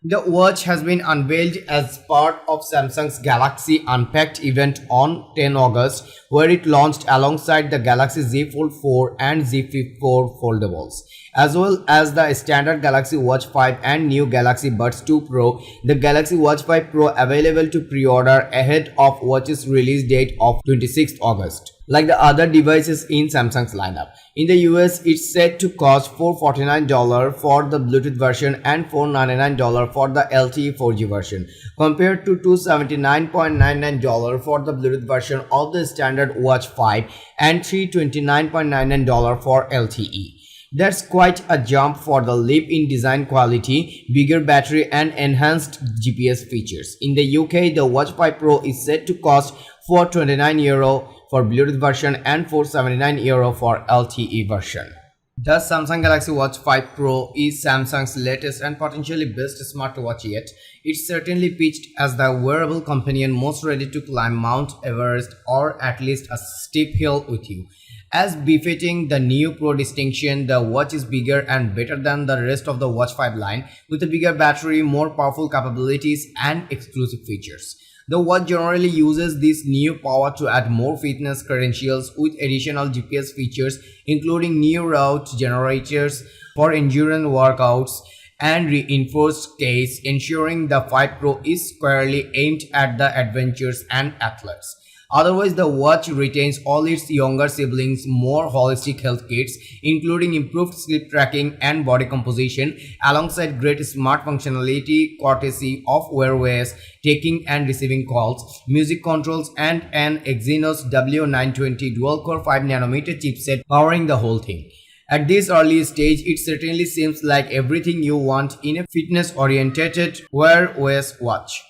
The watch has been unveiled as part of Samsung's Galaxy Unpacked event on 10 August, where it launched alongside the Galaxy Z Fold 4 and Z Flip 4 foldables, as well as the standard Galaxy Watch 5 and new Galaxy Buds 2 Pro. The Galaxy Watch 5 Pro available to pre-order ahead of watch's release date of 26th August. Like the other devices in Samsung's lineup. In the US, it's set to cost $449 for the Bluetooth version and $499 for the LTE 4G version, compared to $279.99 for the Bluetooth version of the standard Watch 5 and $329.99 for LTE. That's quite a jump for the leap in design quality, bigger battery and enhanced GPS features. In the UK, the Watch 5 Pro is set to cost €429 for Bluetooth version and €479 for LTE version. The Samsung Galaxy Watch 5 Pro is Samsung's latest and potentially best smartwatch yet. It's certainly pitched as the wearable companion most ready to climb Mount Everest or at least a steep hill with you. As befitting the new Pro distinction, the watch is bigger and better than the rest of the Watch 5 line, with a bigger battery, more powerful capabilities and exclusive features. The watch generally uses this new power to add more fitness credentials with additional GPS features, including new route generators for endurance workouts and reinforced case, ensuring the 5 Pro is squarely aimed at the adventurers and athletes. Otherwise, the watch retains all its younger siblings' more holistic health kits, including improved sleep tracking and body composition, alongside great smart functionality courtesy of Wear OS, taking and receiving calls, music controls, and an Exynos W920 dual-core 5nm chipset powering the whole thing. At this early stage, it certainly seems like everything you want in a fitness-oriented Wear OS watch.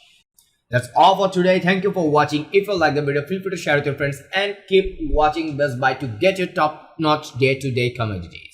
That's all for today. Thank you for watching. If you like the video, feel free to share with your friends and keep watching Best Buy to get your top-notch day-to-day commodities.